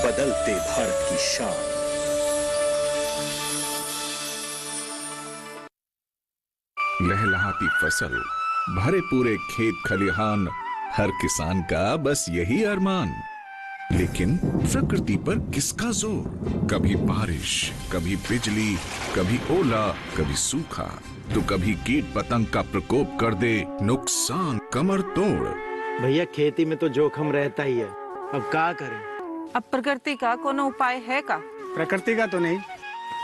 बदलते भारत की शान। लहलहाती फसल, भरे पूरे खेत खलिहान, हर किसान का बस यही अरमान। लेकिन प्रकृति पर किसका जोर? कभी बारिश, कभी बिजली, कभी ओला, कभी सूखा, तो कभी कीट पतंग का प्रकोप कर दे नुकसान कमर तोड़। भैया खेती में तो जोखम रहता ही है, अब क्या करें? अब प्रकृति का कोनो उपाय है का? प्रकृति का तो नहीं,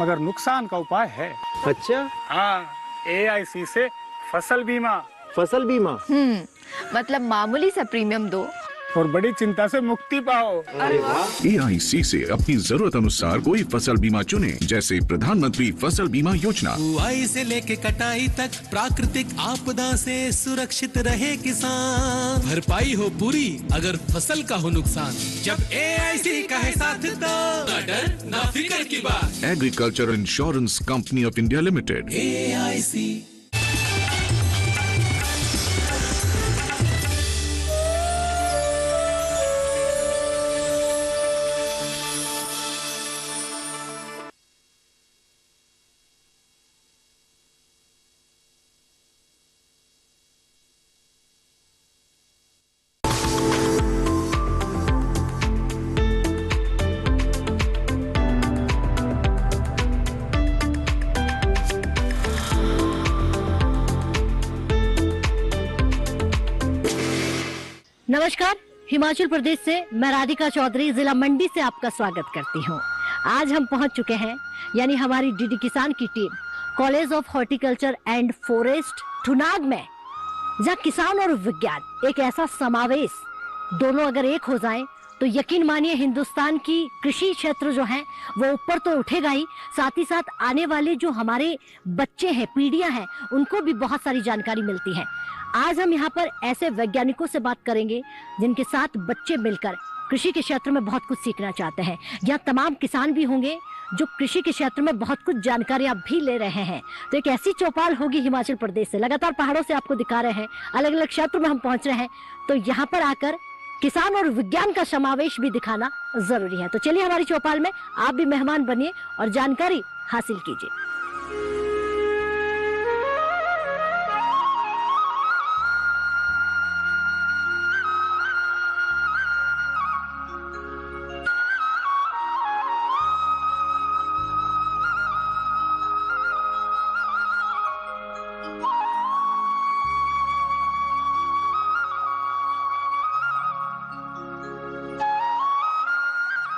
मगर नुकसान का उपाय है। अच्छा, हाँ, AIC से फसल बीमा। फसल बीमा? मतलब मामूली सा प्रीमियम दो और बड़ी चिंता से मुक्ति पाओ। अरे वाह! AIC से अपनी जरूरत अनुसार कोई फसल बीमा चुने, जैसे प्रधानमंत्री फसल बीमा योजना। बुआई से लेके कटाई तक प्राकृतिक आपदा से सुरक्षित रहे किसान। भरपाई हो पूरी अगर फसल का हो नुकसान, जब AIC का है साथ तो ना डर ना फिक्र की बात। Agriculture insurance company of India limited. AIC। नमस्कार, हिमाचल प्रदेश से मैं राधिका चौधरी जिला मंडी से आपका स्वागत करती हूँ। आज हम पहुँच चुके हैं, यानी हमारी डीडी किसान की team college of horticulture and forest Thunag में, जहाँ किसान और विज्ञान एक ऐसा समावेश, दोनों अगर एक हो जाएं तो यकीन मानिए हिंदुस्तान की कृषि क्षेत्र जो है वो ऊपर तो उठेगा ही, साथ ही साथ आने वाले जो हमारे बच्चे हैं, पीढ़ियां हैं, उनको भी बहुत सारी जानकारी मिलती है। आज हम यहाँ पर ऐसे वैज्ञानिकों से बात करेंगे जिनके साथ बच्चे मिलकर कृषि के क्षेत्र में बहुत कुछ सीखना चाहते हैं। यहाँ तमाम किसान भी होंगे जो कृषि के क्षेत्र में बहुत कुछ जानकारियां भी ले रहे हैं। तो एक ऐसी चौपाल होगी हिमाचल प्रदेश से, लगातार पहाड़ों से आपको दिखा रहे हैं, अलग अलग क्षेत्र में हम पहुंच रहे हैं, तो यहाँ पर आकर किसान और विज्ञान का समावेश भी दिखाना जरूरी है। तो चलिए हमारी चौपाल में आप भी मेहमान बनिए और जानकारी हासिल कीजिए।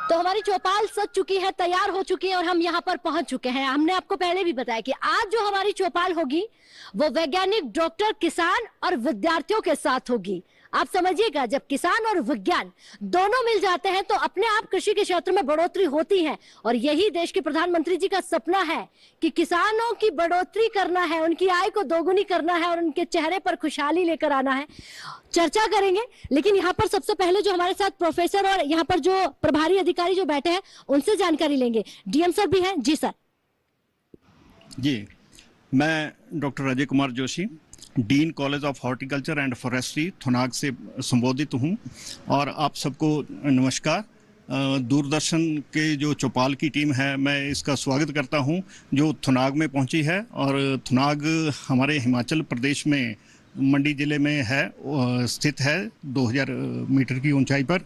तो हमारी चौपाल सज चुकी है, तैयार हो चुकी है और हम यहाँ पर पहुंच चुके हैं। हमने आपको पहले भी बताया कि आज जो हमारी चौपाल होगी वो वैज्ञानिक, डॉक्टर, किसान और विद्यार्थियों के साथ होगी। आप समझिएगा, जब किसान और विज्ञान दोनों मिल जाते हैं तो अपने आप कृषि के क्षेत्र में बढ़ोतरी होती है। और यही देश के प्रधानमंत्री जी का सपना है कि किसानों की बढ़ोतरी करना है, उनकी आय को दोगुनी करना है और उनके चेहरे पर खुशहाली लेकर आना है। चर्चा करेंगे, लेकिन यहाँ पर सबसे पहले जो हमारे साथ प्रोफेसर और यहाँ पर जो प्रभारी अधिकारी जो बैठे हैं उनसे जानकारी लेंगे। डीएम सर भी हैं। जी सर। जी, मैं doctor Ajay Kumar Joshi, dean college of horticulture and forestry Thunag से संबोधित हूँ। और आप सबको नमस्कार। दूरदर्शन के जो चौपाल की टीम है, मैं इसका स्वागत करता हूँ जो थुनाग में पहुँची है। और थुनाग हमारे हिमाचल प्रदेश में मंडी जिले में है, स्थित है 2000 मीटर की ऊंचाई पर।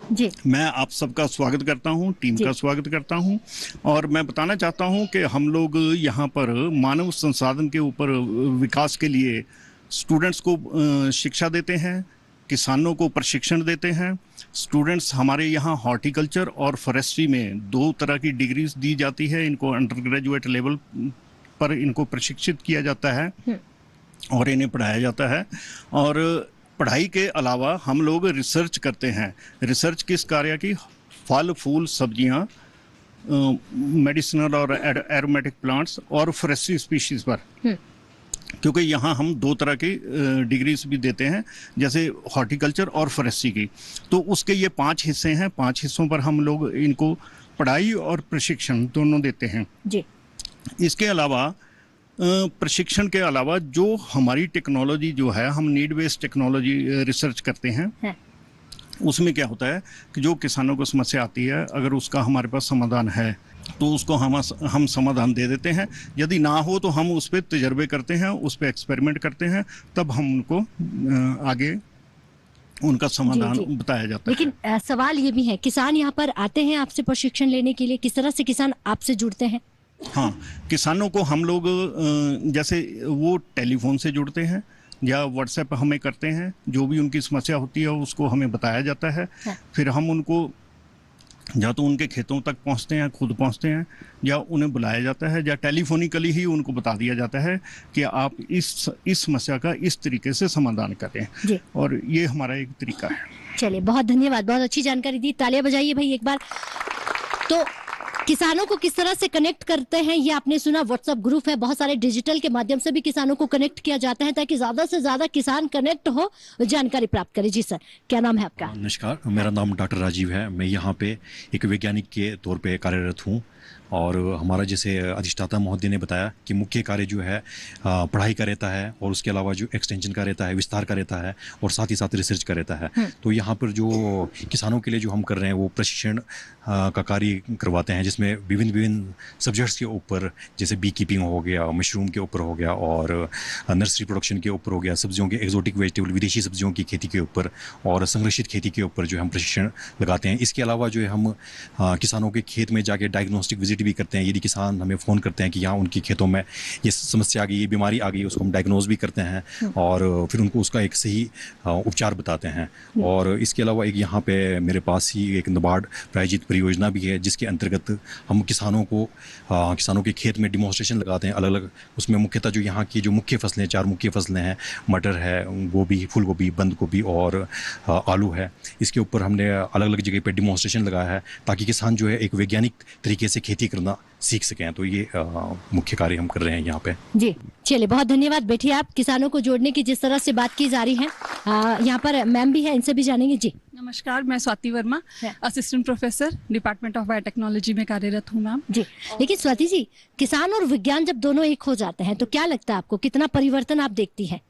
जी। मैं आप सबका स्वागत करता हूं, टीम का स्वागत करता हूं। और मैं बताना चाहता हूं कि हम लोग यहां पर मानव संसाधन के ऊपर विकास के लिए स्टूडेंट्स को शिक्षा देते हैं, किसानों को प्रशिक्षण देते हैं। स्टूडेंट्स हमारे यहाँ हॉर्टिकल्चर और फॉरेस्ट्री में 2 तरह की डिग्रीज दी जाती है। इनको अंडर ग्रेजुएट लेवल पर इनको प्रशिक्षित किया जाता है और इन्हें पढ़ाया जाता है। और पढ़ाई के अलावा हम लोग रिसर्च करते हैं। रिसर्च किस कार्य की? फल, फूल, सब्जियां, मेडिसिनल और एरोमेटिक प्लांट्स और फॉरेस्ट्री स्पीशीज पर, क्योंकि यहाँ हम 2 तरह की डिग्रीज भी देते हैं, जैसे हॉर्टिकल्चर और फॉरेस्ट्री की। तो उसके ये 5 हिस्से हैं। 5 हिस्सों पर हम लोग इनको पढ़ाई और प्रशिक्षण दोनों देते हैं। जी। इसके अलावा प्रशिक्षण के अलावा जो हमारी टेक्नोलॉजी जो है, हम नीड बेस्ड टेक्नोलॉजी रिसर्च करते हैं। उसमें क्या होता है कि जो किसानों को समस्या आती है, अगर उसका हमारे पास समाधान है तो उसको हम समाधान दे देते हैं। यदि ना हो तो हम उस पर तजर्बे करते हैं, उस पर एक्सपेरिमेंट करते हैं, तब हम उनको आगे उनका समाधान बताया जाता है। लेकिन सवाल ये भी है, किसान यहाँ पर आते हैं आपसे प्रशिक्षण लेने के लिए, किस तरह से किसान आपसे जुड़ते हैं? हाँ, किसानों को हम लोग जैसे वो टेलीफोन से जुड़ते हैं या व्हाट्सएप हमें करते हैं, जो भी उनकी समस्या होती है उसको हमें बताया जाता है। फिर हम उनको या तो उनके खेतों तक पहुंचते हैं, खुद पहुंचते हैं, या उन्हें बुलाया जाता है, या टेलीफोनिकली ही उनको बता दिया जाता है कि आप इस समस्या का इस तरीके से समाधान करें। और ये हमारा एक तरीका है। चलिए, बहुत धन्यवाद, बहुत अच्छी जानकारी दी। तालियां बजाइए भाई एक बार। तो किसानों को किस तरह से कनेक्ट करते हैं ये आपने सुना। व्हाट्सएप ग्रुप है, बहुत सारे डिजिटल के माध्यम से भी किसानों को कनेक्ट किया जाता है ताकि ज्यादा से ज्यादा किसान कनेक्ट हो, जानकारी प्राप्त करे। जी सर, क्या नाम है आपका? नमस्कार, मेरा नाम डॉक्टर राजीव है। मैं यहाँ पे एक वैज्ञानिक के तौर पे कार्यरत हूँ। और हमारा जैसे अधिष्ठाता महोदय ने बताया कि मुख्य कार्य जो है पढ़ाई का रहता है, और उसके अलावा जो एक्सटेंशन का रहता है, विस्तार का रहता है, और साथ ही साथ रिसर्च का रहता है। तो यहाँ पर जो किसानों के लिए जो हम कर रहे हैं वो प्रशिक्षण का कार्य करवाते हैं, जिसमें विभिन्न सब्जेक्ट्स के ऊपर, जैसे बी कीपिंग हो गया, मशरूम के ऊपर हो गया, और नर्सरी प्रोडक्शन के ऊपर हो गया, सब्जियों के एक्जोटिक वेजिटेबल विदेशी सब्जियों की खेती के ऊपर, और संरक्षित खेती के ऊपर जो हम प्रशिक्षण लगाते हैं। इसके अलावा जो है हम किसानों के खेत में जाके डायग्नोस्टिक विजिट भी करते हैं। यदि किसान हमें फ़ोन करते हैं कि यहाँ उनकी खेतों में ये समस्या आ गई, ये बीमारी आ गई, उसको हम डायग्नोज भी करते हैं और फिर उनको उसका एक सही उपचार बताते हैं। और इसके अलावा एक यहाँ पे मेरे पास ही एक नाबार्ड प्रायोजित परियोजना भी है, जिसके अंतर्गत हम किसानों के खेत में डिमॉन्स्ट्रेशन लगाते हैं अलग अलग। उसमें मुख्यतः जो यहाँ की जो मुख्य फसलें, 4 मुख्य फसलें हैं, मटर है, गोभी, फूल गोभी, बंद गोभी और आलू है, इसके ऊपर हमने अलग अलग जगह पे डिमॉन्स्ट्रेशन लगाया है ताकि किसान जो है एक वैज्ञानिक तरीके से खेती करना सीख सकें। तो ये मुख्य कार्य हम कर रहे हैं यहाँ पे। जी चलिए, बहुत धन्यवाद। बैठिए आप। किसानों को जोड़ने की जिस तरह से बात की जा रही है, यहाँ पर मैम भी है, इनसे भी जानेंगे। जी नमस्कार, मैं Swati Verma, assistant professor, department of biotechnology में कार्यरत हूँ मैम। जी, लेकिन स्वाति जी, किसान और विज्ञान जब दोनों एक हो जाते हैं तो क्या लगता है आपको, कितना परिवर्तन आप देखती हैं?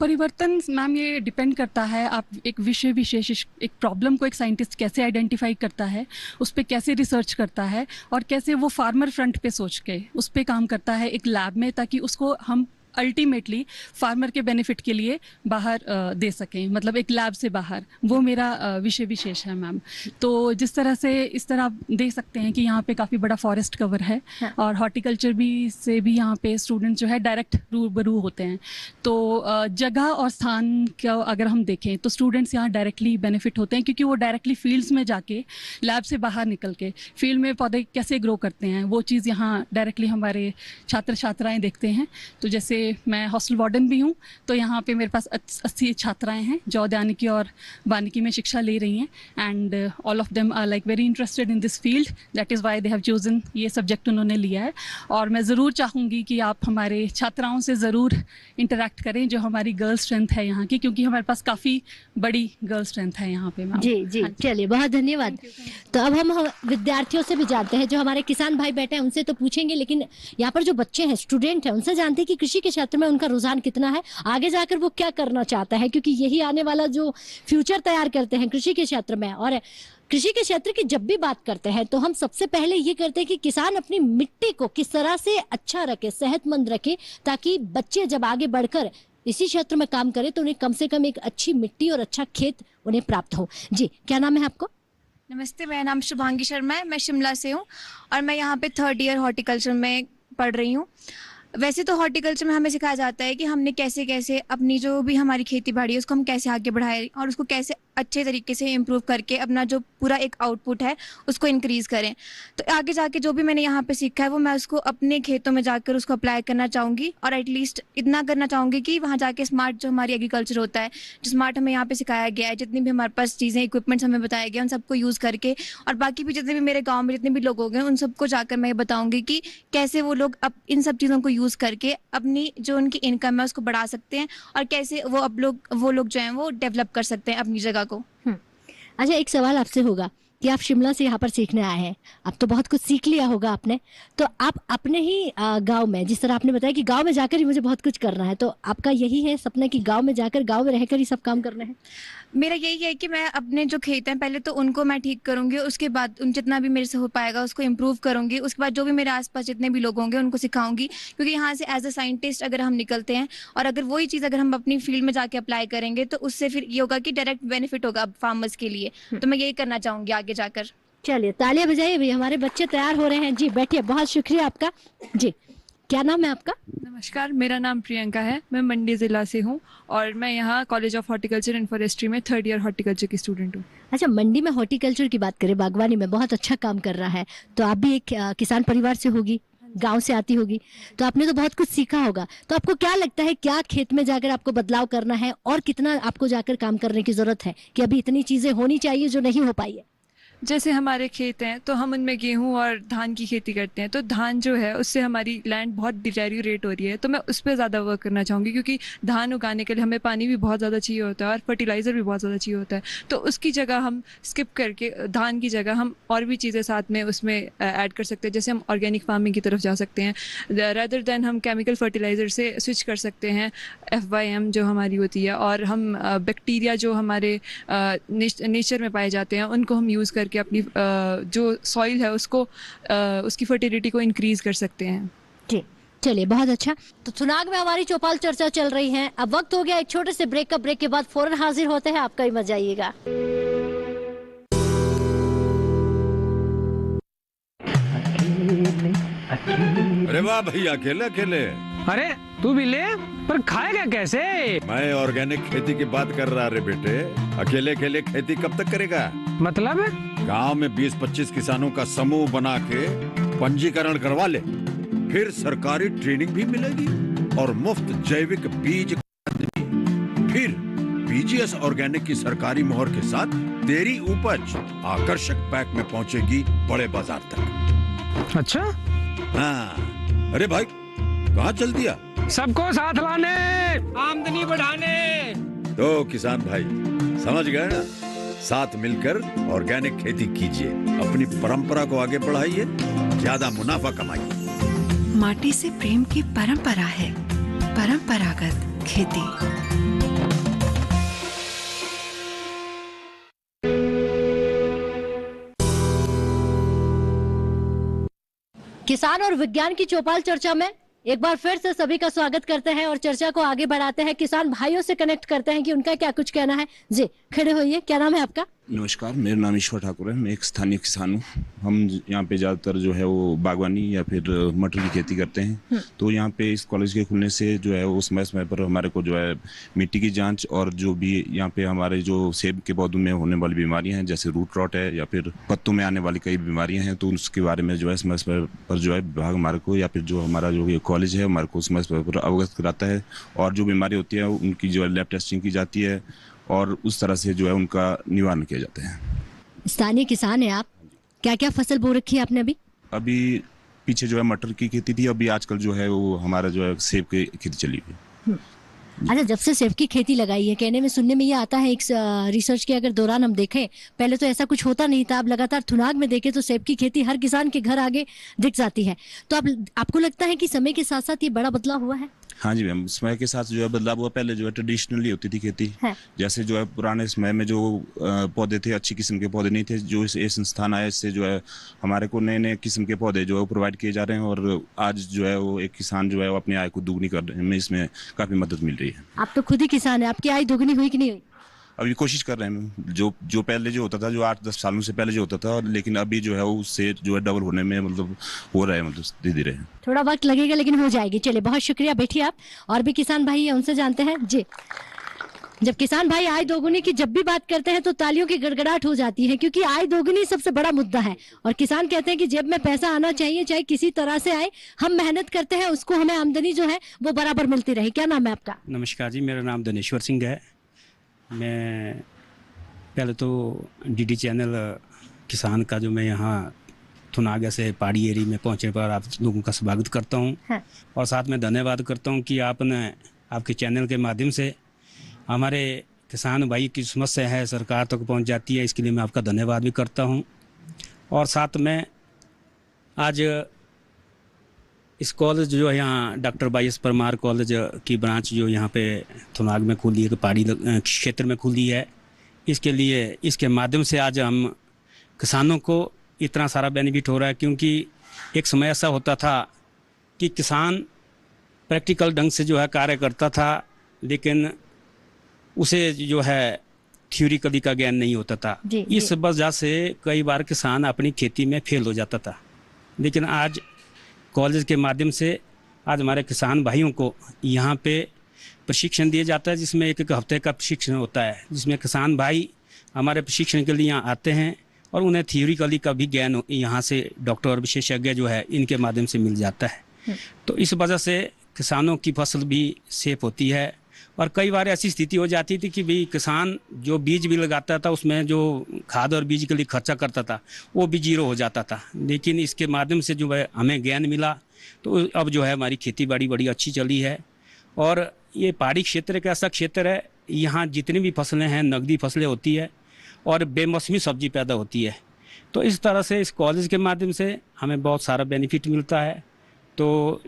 परिवर्तन मैम ये डिपेंड करता है आप एक विषय विशेष, एक प्रॉब्लम को एक साइंटिस्ट कैसे आइडेंटिफाई करता है, उस पर कैसे रिसर्च करता है, और कैसे वो फार्मर फ्रंट पे सोच के उस पर काम करता है एक लैब में, ताकि उसको हम अल्टीमेटली फार्मर के बेनिफिट के लिए बाहर दे सकें, मतलब एक लैब से बाहर। वो मेरा विषय विशेष है मैम। तो जिस तरह से इस तरह आप देख सकते हैं कि यहाँ पे काफ़ी बड़ा फॉरेस्ट कवर है, और हॉर्टिकल्चर से भी यहाँ पे स्टूडेंट जो है डायरेक्ट रूबरू होते हैं। तो जगह और स्थान का अगर हम देखें तो स्टूडेंट्स यहाँ डायरेक्टली बेनिफिट होते हैं, क्योंकि वो डायरेक्टली फील्ड्स में जाके लैब से बाहर निकल के फील्ड में पौधे कैसे ग्रो करते हैं वो चीज़ यहाँ डायरेक्टली हमारे छात्र छात्राएँ देखते हैं। तो जैसे मैं हॉस्टल वार्डन भी हूँ, तो यहाँ पे मेरे पास 80 छात्राएं हैं जो उद्यानिकी और वानिकी में शिक्षा ले रही हैं, and all of them are like very interested in this field, that is why they have chosen, ये सब्जेक्ट उन्होंने लिया है। और मैं ज़रूर चाहूँगी कि आप हमारे छात्राओं से ज़रूर इंटरेक्ट करें, जो हमारी गर्ल स्ट्रेंथ है यहाँ की, क्योंकि हमारे पास काफ़ी बड़ी गर्ल स्ट्रेंथ है यहाँ पे। जी जी, चलिए, बहुत धन्यवाद। तो अब हम विद्यार्थियों से भी जानते हैं, जो हमारे किसान भाई बैठे हैं उनसे तो पूछेंगे, लेकिन यहाँ पर जो बच्चे हैं, स्टूडेंट हैं, उनसे जानते हैं कि कृषि के क्षेत्र में उनका रुझान कितना है, आगे जाकर वो क्या करना चाहता है, क्योंकि यही आने वाला जो फ्यूचर तैयार करते हैं कृषि के क्षेत्र में। और कृषि के क्षेत्र की जब भी बात करते हैं तो हम सबसे पहले ये करते हैं कि किसान अपनी मिट्टी को किस तरह से अच्छा रखे, सेहतमंद रखे, ताकि बच्चे जब आगे बढ़कर इसी क्षेत्र में काम करें तो उन्हें कम से कम एक अच्छी मिट्टी और अच्छा खेत उन्हें प्राप्त हो। जी, क्या नाम है आपको? नमस्ते, मेरा नाम शुभांगी शर्मा है, मैं शिमला से हूँ और मैं यहाँ पे 3rd ईयर हॉर्टिकल्चर में पढ़ रही हूँ। वैसे तो हॉर्टिकल्चर में हमें सिखाया जाता है कि हमने कैसे कैसे अपनी जो भी हमारी खेती बाड़ी है उसको हम कैसे आगे बढ़ाएं और उसको कैसे अच्छे तरीके से इम्प्रूव करके अपना जो पूरा एक आउटपुट है उसको इंक्रीज करें। तो आगे जाके जो भी मैंने यहाँ पे सीखा है वो मैं उसको अपने खेतों में जाकर उसको अप्लाई करना चाहूँगी, और एटलीस्ट इतना करना चाहूँगी कि वहाँ जाके स्मार्ट जो हमारी एग्रीकल्चर होता है, जो स्मार्ट हमें यहाँ पे सिखाया गया है, जितनी भी हमारे पास चीज़ें, इक्विपमेंट्स हमें बताया गया, उन सबको यूज़ करके, और बाकी भी जितने भी मेरे गाँव में जितने भी लोग हो गए उन सबको जाकर मैं बताऊँगी कि कैसे वो लोग अब इन सब चीज़ों को यूज़ करके अपनी जो उनकी इनकम है उसको बढ़ा सकते हैं, और कैसे वो लोग जो हैं वो डेवलप कर सकते हैं अपनी जगह को। अच्छा, एक सवाल आपसे होगा कि आप शिमला से यहाँ पर सीखने आए हैं, अब तो बहुत कुछ सीख लिया होगा आपने, तो आप अपने ही गांव में, जिस तरह आपने बताया कि गांव में जाकर ही मुझे बहुत कुछ करना है, तो आपका यही है सपना कि गांव में जाकर, गांव में रहकर ही सब काम करना है? मेरा यही है कि मैं अपने जो खेत हैं पहले तो उनको मैं ठीक करूंगी, उसके बाद उन जितना भी मेरे से हो पाएगा उसको इम्प्रूव करूंगी, उसके बाद जो भी मेरे आसपास जितने भी लोग होंगे उनको सिखाऊंगी, क्योंकि यहाँ से एज अ साइंटिस्ट अगर हम निकलते हैं और अगर वही चीज़ अगर हम अपनी फील्ड में जाके अप्लाई करेंगे तो उससे फिर ये होगा कि डायरेक्ट बेनिफिट होगा फार्मर्स के लिए, तो मैं यही करना चाहूंगी आगे जाकर। चलिए तालियां बजाइए भी, हमारे बच्चे तैयार हो रहे हैं। जी बैठिए, बहुत शुक्रिया आपका। जी क्या नाम है आपका? नमस्कार, मेरा नाम प्रियंका है, मैं मंडी जिला से हूँ और मैं यहाँ college of horticulture and forestry में 3rd ईयर हॉर्टिकल्चर की स्टूडेंट हूँ। अच्छा, मंडी में हॉर्टिकल्चर की बात करें, बागवानी में बहुत अच्छा काम कर रहा है, तो आप भी एक किसान परिवार से होगी, गांव से आती होगी, तो आपने तो बहुत कुछ सीखा होगा, तो आपको क्या लगता है क्या खेत में जाकर आपको बदलाव करना है और कितना आपको जाकर काम करने की जरूरत है कि अभी इतनी चीजें होनी चाहिए जो नहीं हो पाई है? जैसे हमारे खेत हैं तो हम उनमें गेहूं और धान की खेती करते हैं, तो धान जो है उससे हमारी लैंड बहुत डिटेरियोरेट हो रही है, तो मैं उस पर ज़्यादा वर्क करना चाहूँगी, क्योंकि धान उगाने के लिए हमें पानी भी बहुत ज़्यादा चाहिए होता है और फर्टिलाइज़र भी बहुत ज़्यादा चाहिए होता है, तो उसकी जगह हम स्किप करके धान की जगह हम और भी चीज़ें साथ में उसमें ऐड कर सकते हैं, जैसे हम ऑर्गेनिक फार्मिंग की तरफ जा सकते हैं, रैदर दैन हम केमिकल फर्टिलाइज़र से स्विच कर सकते हैं FYM जो हमारी होती है, और हम बैक्टीरिया जो हमारे नेचर में पाए जाते हैं उनको हम यूज़ करके अपनी जो सॉइल है उसको उसकी फर्टिलिटी को इंक्रीज कर सकते हैं। जी चलिए, बहुत अच्छा। तो थुनाग में हमारी चौपाल चर्चा चल रही है, अब वक्त हो गया एक छोटे से ब्रेक का, ब्रेक के बाद फौरन हाजिर होते हैं, आपका ही मजा आइएगा। अरे वाह भैया, अकेले अकेले? अरे तू भी ले, पर खाएगा कैसे? मैं ऑर्गेनिक खेती की बात कर रहा रे बेटे, अकेले अकेले खेती कब तक करेगा? मतलब गांव में 20-25 किसानों का समूह बना के पंजीकरण करवा ले, फिर सरकारी ट्रेनिंग भी मिलेगी और मुफ्त जैविक बीज, फिर BGS ऑर्गेनिक की सरकारी मोहर के साथ तेरी उपज आकर्षक पैक में पहुंचेगी बड़े बाजार तक। अच्छा? हाँ, अरे भाई कहाँ चल दिया? सबको साथ लाने, आमदनी बढ़ाने। तो किसान भाई समझ गए ना, साथ मिलकर ऑर्गेनिक खेती कीजिए, अपनी परंपरा को आगे बढ़ाइए, ज्यादा मुनाफा कमाइए। माटी से प्रेम की परंपरा है परंपरागत खेती। किसान और विज्ञान की चौपाल चर्चा में एक बार फिर से सभी का स्वागत करते हैं और चर्चा को आगे बढ़ाते हैं, किसान भाइयों से कनेक्ट करते हैं कि उनका क्या कुछ कहना है। जी खड़े होइए, क्या नाम है आपका? नमस्कार, मेरा नाम ईश्वर ठाकुर है, मैं एक स्थानीय किसान हूँ। हम यहाँ पे ज़्यादातर जो है वो बागवानी या फिर मटर की खेती करते हैं। तो यहाँ पे इस कॉलेज के खुलने से जो है वो समय समय पर हमारे को जो है मिट्टी की जांच और जो भी यहाँ पे हमारे जो सेब के पौधों में होने वाली बीमारियाँ हैं, जैसे रूट रॉट है या फिर पत्तों में आने वाली कई बीमारियाँ हैं, तो उसके बारे में जो है समय समय पर जो है विभाग हमारे को या फिर जो हमारा जो कॉलेज है हमारे को समय समय पर अवगत कराता है, और जो बीमारी होती है उनकी जो है लैब टेस्टिंग की जाती है और उस तरह से जो है उनका निवारण किया जाता है। स्थानीय किसान है आप, क्या क्या फसल बो रखी है आपने? अभी पीछे जो है मटर की खेती थी, अभी आजकल जो है वो हमारा जो है सेब की खेती चली हुई है। अच्छा, जब से सेब की खेती लगाई है, कहने में सुनने में ये आता है, एक रिसर्च के अगर दौरान हम देखें पहले तो ऐसा कुछ होता नहीं था, अब लगातार थुनाग में देखें तो सेब की खेती हर किसान के घर आगे दिख जाती है, तो आपको लगता है कि समय के साथ साथ ये बड़ा बदलाव हुआ है? हाँ जी मैम, समय के साथ जो है बदलाव हुआ। पहले जो है ट्रेडिशनली होती थी खेती, जैसे जो है पुराने समय में जो पौधे थे अच्छी किस्म के पौधे नहीं थे, जो ये संस्थान आया इससे जो है हमारे को नए नए किस्म के पौधे जो है प्रोवाइड किए जा रहे हैं, और आज जो है वो एक किसान जो है वो अपनी आय को दुगनी करने में इसमें काफी मदद मिल रही है। आप तो खुद ही किसान है, आपकी आय दुगनी हुई कि नहीं हुई? अभी कोशिश कर रहे हैं, जो पहले जो होता था, जो 8-10 सालों से पहले जो होता था, लेकिन अभी जो है उससे जो है डबल होने में मतलब हो रहा है, मतलब धीरे धीरे। थोड़ा वक्त लगेगा लेकिन हो जाएगी। चलिए बहुत शुक्रिया, बैठिए आप। और भी किसान भाई है, उनसे जानते हैं। जी, जब किसान भाई आय दोगुनी की जब भी बात करते हैं तो तालियों की गड़गड़ाहट हो जाती है, क्योंकि आय दोगुनी सबसे बड़ा मुद्दा है और किसान कहते हैं कि जेब में पैसा आना चाहिए, चाहे किसी तरह से आए, हम मेहनत करते हैं, उसको हमें आमदनी जो है वो बराबर मिलती रहे। क्या नाम है आपका? नमस्कार जी, मेरा नाम धनेश्वर सिंह है। मैं पहले तो DD चैनल किसान का जो मैं यहाँ थुनागा से पहाड़ी एरिया में पहुँचने पर आप लोगों का स्वागत करता हूँ और साथ में धन्यवाद करता हूँ कि आपने आपके चैनल के माध्यम से हमारे किसान भाई की समस्या है सरकार तक पहुंच जाती है, इसके लिए मैं आपका धन्यवाद भी करता हूं। और साथ में आज इस कॉलेज जो है यहाँ doctor Y S Parmar college की ब्रांच जो यहाँ पे थुनाग में खुली है, पहाड़ी क्षेत्र में खुली है, इसके लिए इसके माध्यम से आज हम किसानों को इतना सारा बेनिफिट हो रहा है। क्योंकि एक समय ऐसा होता था कि किसान प्रैक्टिकल ढंग से जो है कार्य करता था, लेकिन उसे जो है थ्योरिकली का ज्ञान नहीं होता था। इस वजह से कई बार किसान अपनी खेती में फेल हो जाता था। लेकिन आज कॉलेज के माध्यम से आज हमारे किसान भाइयों को यहाँ पे प्रशिक्षण दिया जाता है, जिसमें एक हफ्ते का प्रशिक्षण होता है, जिसमें किसान भाई हमारे प्रशिक्षण के लिए यहाँ आते हैं और उन्हें थ्योरिकली का भी ज्ञान यहाँ से डॉक्टर और विशेषज्ञ जो है इनके माध्यम से मिल जाता है। तो इस वजह से किसानों की फसल भी सेफ होती है। और कई बार ऐसी स्थिति हो जाती थी कि भाई किसान जो बीज भी लगाता था उसमें जो खाद और बीज के लिए खर्चा करता था वो भी जीरो हो जाता था। लेकिन इसके माध्यम से जो है हमें ज्ञान मिला, तो अब जो है हमारी खेती बाड़ी बड़ी अच्छी चली है। और ये पहाड़ी क्षेत्र एक ऐसा क्षेत्र है, यहाँ जितनी भी फसलें हैं नकदी फसलें होती है और बेमौसमी सब्जी पैदा होती है। तो इस तरह से इस कॉलेज के माध्यम से हमें बहुत सारा बेनिफिट मिलता है। तो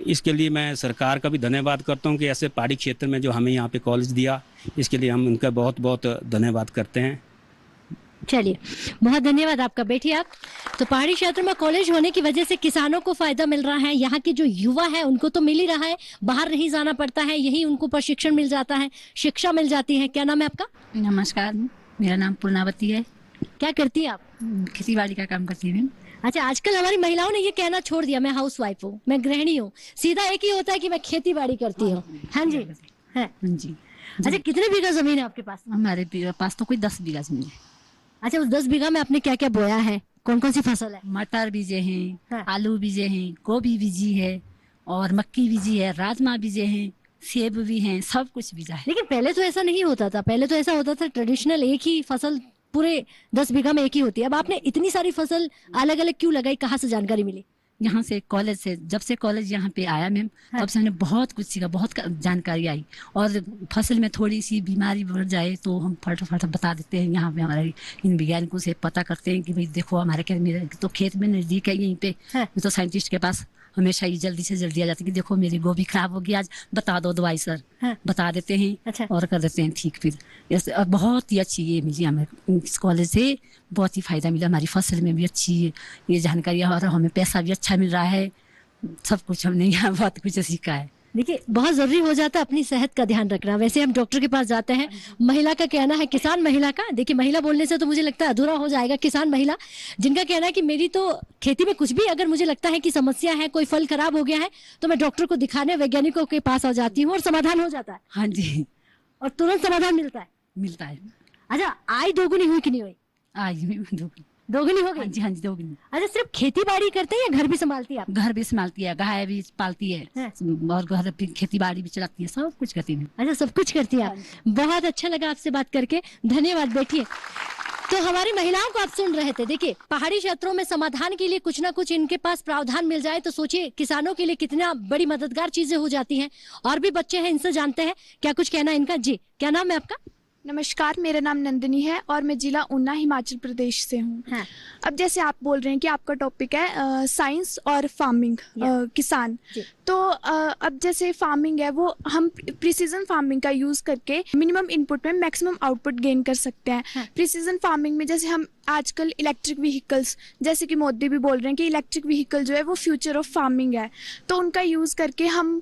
इसके लिए मैं सरकार का भी धन्यवाद करता हूं कि ऐसे पहाड़ी क्षेत्र में जो हमें यहाँ पे कॉलेज दिया, इसके लिए हम उनका बहुत बहुत धन्यवाद करते हैं। चलिए, बहुत धन्यवाद आपका। बैठिए आप। तो पहाड़ी क्षेत्र में कॉलेज होने की वजह से किसानों को फायदा मिल रहा है, यहाँ के जो युवा है उनको तो मिल ही रहा है, बाहर नहीं जाना पड़ता है, यही उनको प्रशिक्षण मिल जाता है, शिक्षा मिल जाती है। क्या नाम है आपका? नमस्कार, मेरा नाम पूर्णावती है। क्या करती है आप? खेती बाड़ी का काम करती हूँ। अच्छा, आजकल हमारी महिलाओं ने ये कहना छोड़ दिया मैं हाउस वाइफ हूँ, मैं गृहिणी हूँ, सीधा एक ही होता है कि मैं खेती बाड़ी करती हूँ। हाँ जी, है जी। अच्छा, कितने बीघा जमीन है आपके पास? हमारे पास तो कोई 10 बीघा जमीन है। अच्छा, उस 10 बीघा में आपने क्या क्या बोया है? कौन कौन सी फसल है? मटर बीजे हैं, आलू बीजे हैं, गोभी बीजी है और मक्की बीजी है, राजमा बीजे हैं, सेब भी हैं, सब कुछ बीजा है। लेकिन पहले तो ऐसा नहीं होता था, पहले तो ऐसा होता था ट्रेडिशनल एक ही फसल पूरे 10 बीघा में एक ही होती है। अब आपने इतनी सारी फसल अलग अलग क्यों लगाई? कहाँ से जानकारी मिली? यहाँ से कॉलेज से, जब से कॉलेज यहाँ पे आया मैम, तब से हमें बहुत कुछ सीखा, बहुत जानकारी आई। और फसल में थोड़ी सी बीमारी बढ़ जाए तो हम फटाफट बता देते हैं, यहाँ पे हमारे इन वैज्ञानिकों से पता करते हैं कि भाई देखो हमारे मेरे तो खेत में नजदीक है यहीं पे, तो साइंटिस्ट के पास हमेशा ये जल्दी से जल्दी आ जाती है कि देखो मेरी गोभी खराब होगी आज, बता दो दवाई सर। बता देते हैं। अच्छा। और कर देते हैं ठीक। फिर बहुत ही अच्छी ये मिली हमें इस कॉलेज से, बहुत ही फायदा मिला, हमारी फसल में भी अच्छी ये जानकारी और हमें पैसा भी अच्छा मिल रहा है, सब कुछ हमने यहाँ बहुत कुछ सीखा है। देखिए, बहुत जरूरी हो जाता है अपनी सेहत का ध्यान रखना। वैसे हम डॉक्टर के पास जाते हैं, महिला का कहना है, किसान महिला का, देखिए महिला बोलने से तो मुझे लगता है अधूरा हो जाएगा, किसान महिला जिनका कहना है कि मेरी तो खेती में कुछ भी अगर मुझे लगता है कि समस्या है, कोई फल खराब हो गया है, तो मैं डॉक्टर को दिखाने वैज्ञानिकों के पास आ जाती हूँ और समाधान हो जाता है। हाँ जी, और तुरंत समाधान मिलता है। अच्छा, आय दोगुनी हुई कि नहीं हुई? आय दोगुनी हो गई? हाँ जी, दोगुनी। अच्छा, सिर्फ खेती बाड़ी करते हैं या घर भी संभालती है आप? घर भी संभालती है, गाय भी पालती है और घर खेती बाड़ी भी चलाती है, सब कुछ करती है। अच्छा, सब कुछ करती है आप। बहुत अच्छा लगा आपसे बात करके, धन्यवाद। बैठिए। तो हमारी महिलाओं को आप सुन रहे थे। देखिए, पहाड़ी क्षेत्रों में समाधान के लिए कुछ ना कुछ इनके पास प्रावधान मिल जाए तो सोचिए किसानों के लिए कितना बड़ी मददगार चीजें हो जाती हैं। और भी बच्चे हैं, इनसे जानते हैं क्या कुछ कहना है इनका। जी, क्या नाम है आपका? नमस्कार, मेरा नाम नंदिनी है और मैं जिला ऊना हिमाचल प्रदेश से हूँ। अब जैसे आप बोल रहे हैं कि आपका टॉपिक है साइंस और फार्मिंग, किसान, तो अब जैसे फार्मिंग है वो हम प्रिसीजन फार्मिंग का यूज़ करके मिनिमम इनपुट में मैक्सिमम आउटपुट गेन कर सकते हैं। प्रिसीजन फार्मिंग में जैसे हम आजकल इलेक्ट्रिक व्हीकल्स, जैसे कि मोदी भी बोल रहे हैं कि इलेक्ट्रिक व्हीकल जो है वो फ्यूचर ऑफ फार्मिंग है, तो उनका यूज़ करके हम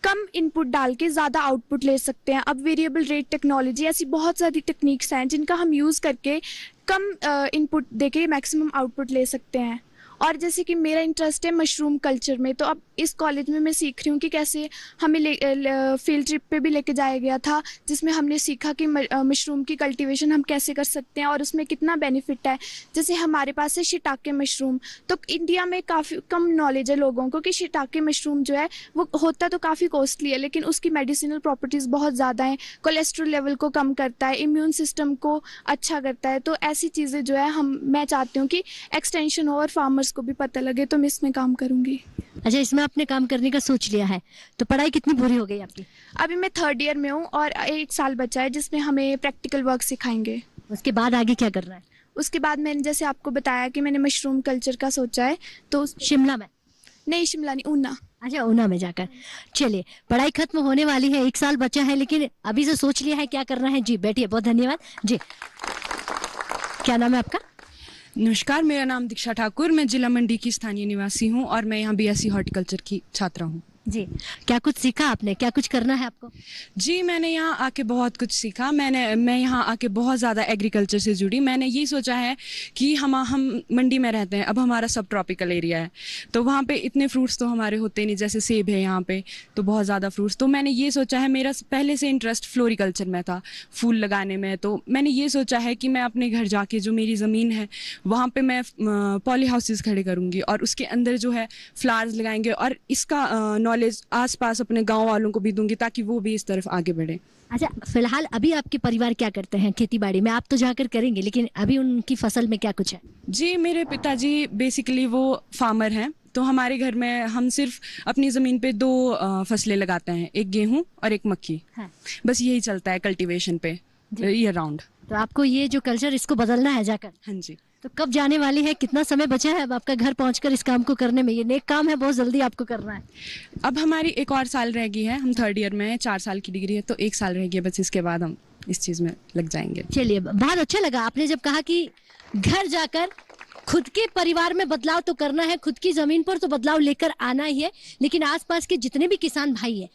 कम इनपुट डाल के ज़्यादा आउटपुट ले सकते हैं। अब वेरिएबल रेट टेक्नोलॉजी, ऐसी बहुत सारी टेक्निक्स हैं जिनका हम यूज़ करके कम इनपुट देके मैक्सिमम आउटपुट ले सकते हैं। और जैसे कि मेरा इंटरेस्ट है मशरूम कल्चर में, तो अब इस कॉलेज में मैं सीख रही हूँ कि कैसे हमें फील्ड ट्रिप पे भी लेके जाया गया था, जिसमें हमने सीखा कि मशरूम की कल्टीवेशन हम कैसे कर सकते हैं और उसमें कितना बेनिफिट है। जैसे हमारे पास है शिटाके मशरूम, तो इंडिया में काफ़ी कम नॉलेज है लोगों को कि शिटाके मशरूम जो है वो होता तो काफ़ी कॉस्टली है, लेकिन उसकी मेडिसिनल प्रॉपर्टीज़ बहुत ज़्यादा हैं, कोलेस्ट्रॉल लेवल को कम करता है, इम्यून सिस्टम को अच्छा करता है। तो ऐसी चीज़ें जो है मैं चाहती हूँ कि एक्सटेंशन हो और फार्मर्स को भी पता लगे, तो मैं इसमें काम करूँगी। अच्छा, इसमें आपने काम करने का सोच लिया है, तो पढ़ाई कितनी पूरी हो गई आपकी? अभी मैं 3rd ईयर में हूँ और 1 साल बचा है जिसमें हमें प्रैक्टिकल वर्क सिखाएंगे। उसके बाद आगे क्या करना है? उसके बाद मैंने जैसे आपको बताया कि मैंने मशरूम कल्चर का सोचा है, तो शिमला में? नहीं, शिमला नहीं, ऊना। अच्छा, ऊना में जाकर। चलिए, पढ़ाई खत्म होने वाली है, 1 साल बचा है, लेकिन अभी से सोच लिया है क्या करना है। जी बैठिए, बहुत धन्यवाद जी। क्या नाम है आपका? नमस्कार, मेरा नाम दीक्षा ठाकुर, मैं जिला मंडी की स्थानीय निवासी हूँ और मैं यहाँ बीएससी हॉर्टिकल्चर की छात्रा हूँ। जी, क्या कुछ सीखा आपने, क्या कुछ करना है आपको? जी, मैंने यहाँ आके बहुत कुछ सीखा। मैं यहाँ आके बहुत ज़्यादा एग्रीकल्चर से जुड़ी। मैंने ये सोचा है कि हम मंडी में रहते हैं, अब हमारा सब ट्रॉपिकल एरिया है, तो वहाँ पे इतने फ्रूट्स तो हमारे होते नहीं, जैसे सेब है यहाँ पे तो बहुत ज़्यादा फ्रूट्स। तो मैंने ये सोचा है, मेरा पहले से इंटरेस्ट फ्लोरिकल्चर में था, फूल लगाने में, तो मैंने ये सोचा है कि मैं अपने घर जाके जो मेरी ज़मीन है वहाँ पर मैं पॉली हाउसेस खड़े करूँगी और उसके अंदर जो है फ्लावर्स लगाएंगे और इसका नॉलेज आसपास अपने गांव वालों को भी दूंगी ताकि वो भी इस तरफ आगे बढ़े। अच्छा, फिलहाल अभी आपके परिवार क्या करते हैं खेती बाड़ी में? आप तो जाकर करेंगे, लेकिन अभी उनकी फसल में क्या कुछ है? जी, मेरे पिताजी बेसिकली वो फार्मर हैं, तो हमारे घर में हम सिर्फ अपनी ज़मीन पे 2 फसलें लगाते हैं, एक गेहूं और एक मक्की। हाँ। बस यही चलता है कल्टीवेशन पे ईयर राउंड। तो आपको ये जो कल्चर, इसको बदलना है जाकर? हाँ जी। तो कब जाने वाली है, कितना समय बचा है अब आपका घर पहुंचकर इस काम को करने में? ये नेक काम है, बहुत जल्दी आपको करना है। अब हमारी 1 और साल रह गई है, हम 3rd ईयर में हैं, 4 साल की डिग्री है, तो 1 साल रह गया बस, इसके बाद हम इस चीज़ में लग जाएंगे। चलिए, बहुत अच्छा लगा आपने जब कहा कि घर जाकर खुद के परिवार में बदलाव तो करना है, खुद की जमीन पर तो बदलाव लेकर आना ही है, लेकिन आसपास के जितने भी किसान भाई हैं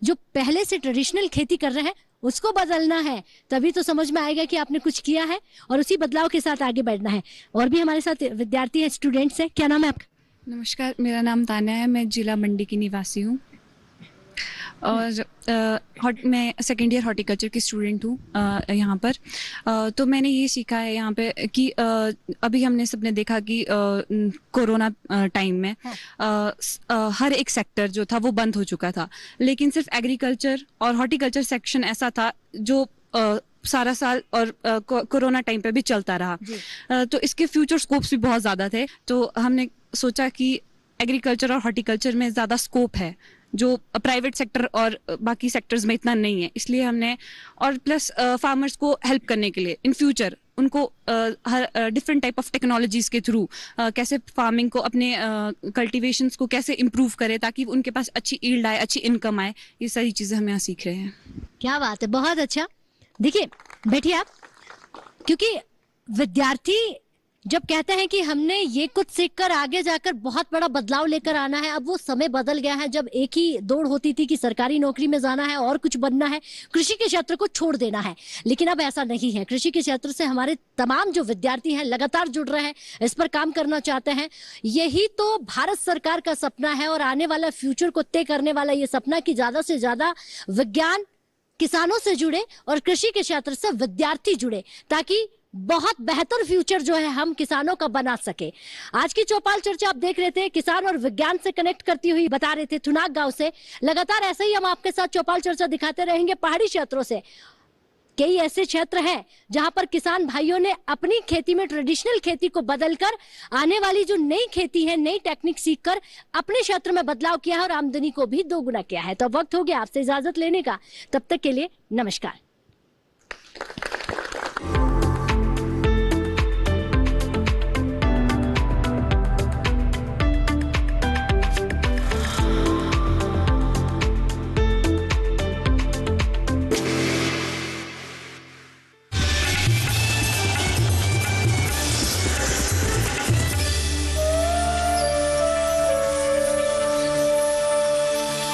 जो पहले से ट्रेडिशनल खेती कर रहे हैं उसको बदलना है, तभी तो समझ में आएगा कि आपने कुछ किया है और उसी बदलाव के साथ आगे बढ़ना है। और भी हमारे साथ विद्यार्थी हैं, स्टूडेंट्स हैं। क्या नाम है आपका? नमस्कार, मेरा नाम तान्या है, मैं जिला मंडी की निवासी हूँ और मैं 2nd ईयर हॉर्टिकल्चर की स्टूडेंट हूँ यहाँ पर। तो मैंने ये सीखा है यहाँ पे कि अभी हमने सबने देखा कि कोरोना टाइम में हर एक सेक्टर जो था वो बंद हो चुका था, लेकिन सिर्फ एग्रीकल्चर और हॉर्टिकल्चर सेक्शन ऐसा था जो सारा साल और कोरोना टाइम पे भी चलता रहा। तो इसके फ्यूचर स्कोप्स भी बहुत ज़्यादा थे, तो हमने सोचा कि एग्रीकल्चर और हॉर्टिकल्चर में ज़्यादा स्कोप है जो प्राइवेट सेक्टर और बाकी सेक्टर्स में इतना नहीं है, इसलिए हमने, और प्लस फार्मर्स को हेल्प करने के लिए इन फ्यूचर उनको हर डिफरेंट टाइप ऑफ टेक्नोलॉजीज के थ्रू कैसे फार्मिंग को, अपने कल्टीवेशंस को कैसे इम्प्रूव करे ताकि उनके पास अच्छी ईल्ड आए, अच्छी इनकम आए, ये सारी चीज़ें हम यहाँ सीख रहे हैं। क्या बात है, बहुत अच्छा। देखिए, बैठिए आप, क्योंकि विद्यार्थी जब कहते हैं कि हमने ये कुछ सीखकर आगे जाकर बहुत बड़ा बदलाव लेकर आना है, अब वो समय बदल गया है जब एक ही दौड़ होती थी कि सरकारी नौकरी में जाना है और कुछ बनना है, कृषि के क्षेत्र को छोड़ देना है, लेकिन अब ऐसा नहीं है। कृषि के क्षेत्र से हमारे तमाम जो विद्यार्थी हैं लगातार जुड़ रहे हैं, इस पर काम करना चाहते हैं। यही तो भारत सरकार का सपना है और आने वाला फ्यूचर को तय करने वाला ये सपना कि ज्यादा से ज्यादा विज्ञान किसानों से जुड़े और कृषि के क्षेत्र से विद्यार्थी जुड़े, ताकि बहुत बेहतर फ्यूचर जो है हम किसानों का बना सके। आज की चौपाल चर्चा आप देख रहे थे, किसान और विज्ञान से कनेक्ट करती हुई बता रहे थे थुनाग गांव से। लगातार ऐसे ही हम आपके साथ चौपाल चर्चा दिखाते रहेंगे पहाड़ी क्षेत्रों से। कई ऐसे क्षेत्र हैं जहां पर किसान भाइयों ने अपनी खेती में ट्रेडिशनल खेती को बदलकर आने वाली जो नई खेती है, नई टेक्निक सीखकर अपने क्षेत्र में बदलाव किया है और आमदनी को भी दोगुना किया है। तो वक्त हो गया आपसे इजाजत लेने का, तब तक के लिए नमस्कार।